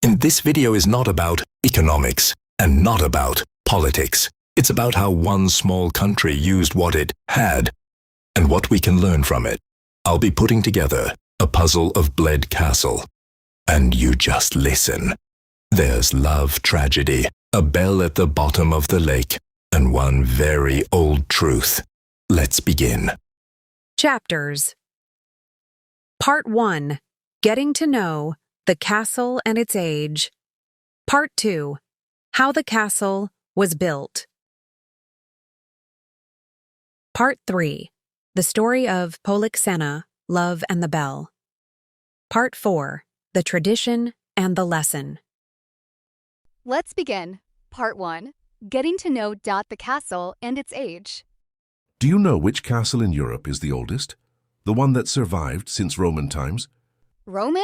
And this video is not about economics and not about politics. It's about how one small country used what it had and what we can learn from it. I'll be putting together a puzzle of Bled Castle. And you just listen. There's love, tragedy, a bell at the bottom of the lake, and one very old truth. Let's begin. Chapters. Part 1. Getting to know the castle and its age. Part 2. How the castle was built. Part 3. The story of Poliksena, Love and the Bell. Part 4. The tradition and the lesson. Let's begin. Part 1. Getting to know the castle and its age. Do you know which castle in Europe is the oldest? The one that survived since Roman times? Roman?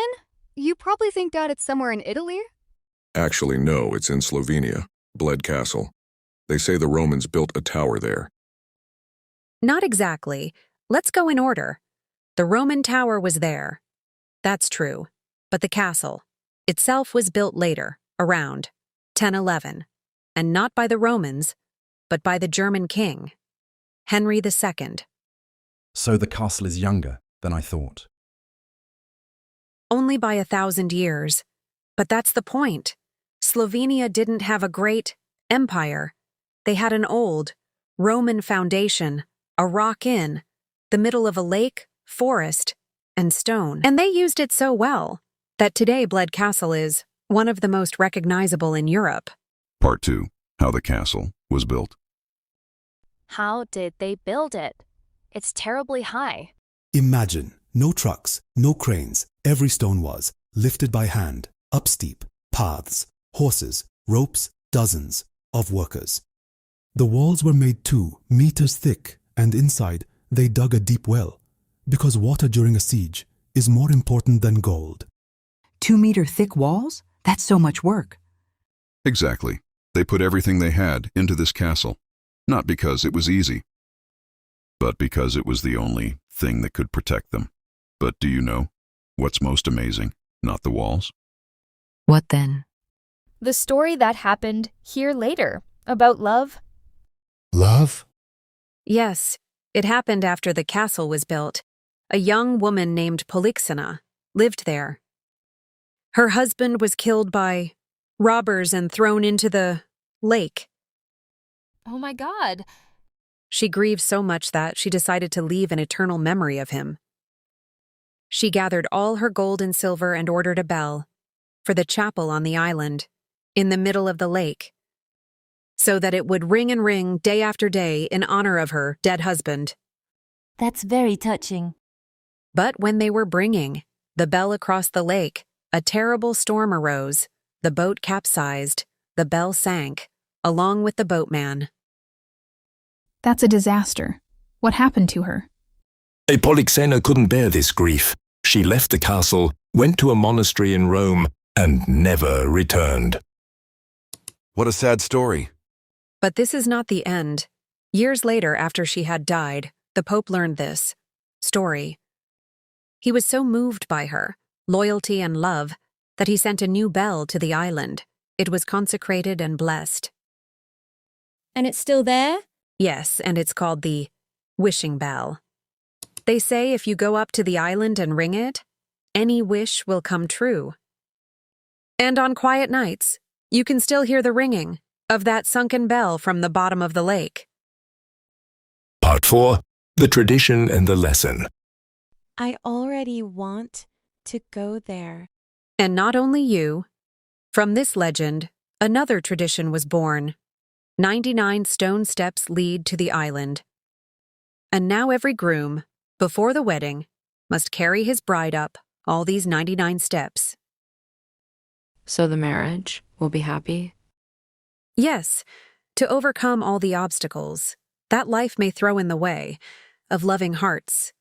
You probably think that it's somewhere in Italy? Actually, no, it's in Slovenia, Bled Castle. They say the Romans built a tower there. Not exactly. Let's go in order. The Roman tower was there. That's true. But the castle itself was built later, around 1011, and not by the Romans, but by the German king, Henry II. So the castle is younger than I thought. Only by 1,000 years. But that's the point. Slovenia didn't have a great empire. They had an old Roman foundation, a rock inn, the middle of a lake, forest, and stone. And they used it so well that today Bled Castle is one of the most recognizable in Europe. Part 2. How the castle was built. How did they build it? It's terribly high. Imagine, no trucks, no cranes, every stone was lifted by hand, up steep, paths, horses, ropes, dozens of workers. The walls were made 2 meters thick, and inside they dug a deep well, because water during a siege is more important than gold. 2-meter thick walls? That's so much work. Exactly. They put everything they had into this castle, not because it was easy, but because it was the only thing that could protect them. But do you know what's most amazing? Not the walls. What then? The story that happened here later, about love. Love? Yes, it happened after the castle was built. A young woman named Poliksena lived there. Her husband was killed by robbers and thrown into the lake. Oh my God. She grieved so much that she decided to leave an eternal memory of him. She gathered all her gold and silver and ordered a bell for the chapel on the island, in the middle of the lake, so that it would ring and ring day after day in honor of her dead husband. That's very touching. But when they were bringing the bell across the lake, a terrible storm arose. The boat capsized. The bell sank, along with the boatman. That's a disaster. What happened to her? Poliksena couldn't bear this grief. She left the castle, went to a monastery in Rome, and never returned. What a sad story. But this is not the end. Years later, after she had died, the Pope learned this story. He was so moved by her loyalty and love that he sent a new bell to the island. It was consecrated and blessed. And it's still there? Yes, and it's called the wishing bell. They say if you go up to the island and ring it, any wish will come true. And on quiet nights, you can still hear the ringing of that sunken bell from the bottom of the lake. Part 4. The tradition and the lesson. I already want to go there. And not only you. From this legend, another tradition was born. 99 stone steps lead to the island. And now every groom, before the wedding, must carry his bride up all these 99 steps. So the marriage will be happy? Yes, to overcome all the obstacles that life may throw in the way of loving hearts.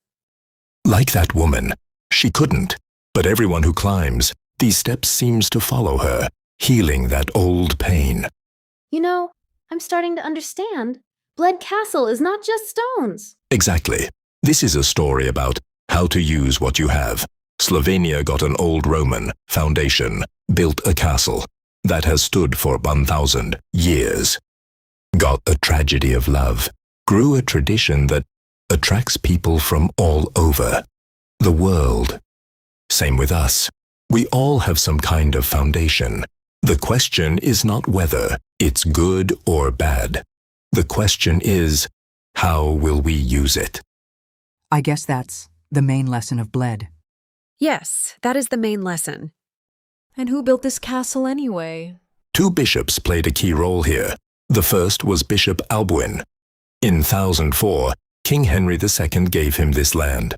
Like that woman, she couldn't, but everyone who climbs these steps seems to follow her, healing that old pain. You know, I'm starting to understand. Bled Castle is not just stones. Exactly. This is a story about how to use what you have, Slovenia got an old Roman foundation, built a castle that has stood for 1,000 years, got a tragedy of love, grew a tradition that attracts people from all over the world. Same with us. We all have some kind of foundation. The question is not whether it's good or bad. The question is, how will we use it? I guess that's the main lesson of Bled. Yes, that is the main lesson. And who built this castle anyway? 2 bishops played a key role here. The first was Bishop Albuin. In 1004, King Henry II gave him this land.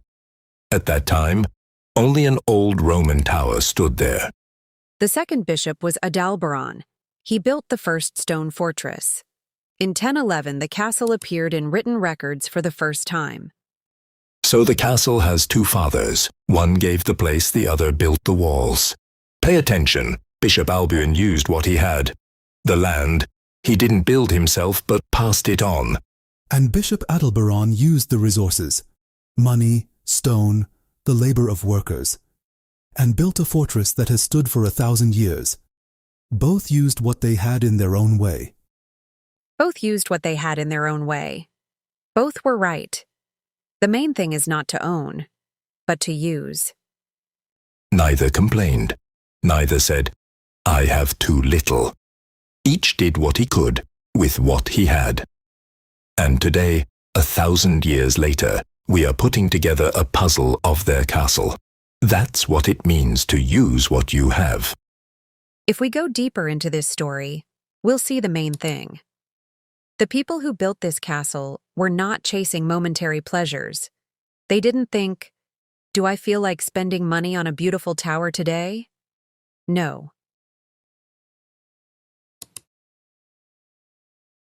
At that time, only an old Roman tower stood there. The second bishop was Adalberon. He built the first stone fortress. In 1011, the castle appeared in written records for the first time. So the castle has 2 fathers. One gave the place, the other built the walls. Pay attention. Bishop Albuin used what he had. The land. He didn't build himself, but passed it on. And Bishop Adalberon used the resources, money, stone, the labor of workers, and built a fortress that has stood for 1,000 years. Both used what they had in their own way. Both used what they had in their own way. Both were right. The main thing is not to own, but to use. Neither complained. Neither said, I have too little. Each did what he could with what he had. And today, 1,000 years later, we are putting together a puzzle of their castle. That's what it means to use what you have. If we go deeper into this story, we'll see the main thing. The people who built this castle were not chasing momentary pleasures. They didn't think, do I feel like spending money on a beautiful tower today? No.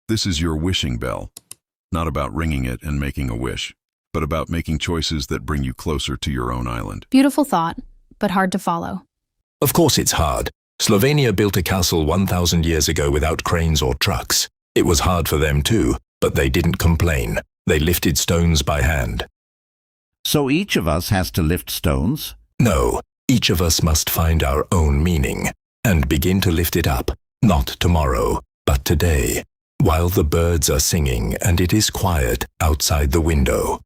This is your wishing bell. Not about ringing it and making a wish, but about making choices that bring you closer to your own island. Beautiful thought, but hard to follow. Of course it's hard. Slovenia built a castle 1,000 years ago without cranes or trucks. It was hard for them too, but they didn't complain. They lifted stones by hand. So each of us has to lift stones? No, each of us must find our own meaning and begin to lift it up, not tomorrow, but today, while the birds are singing and it is quiet outside the window.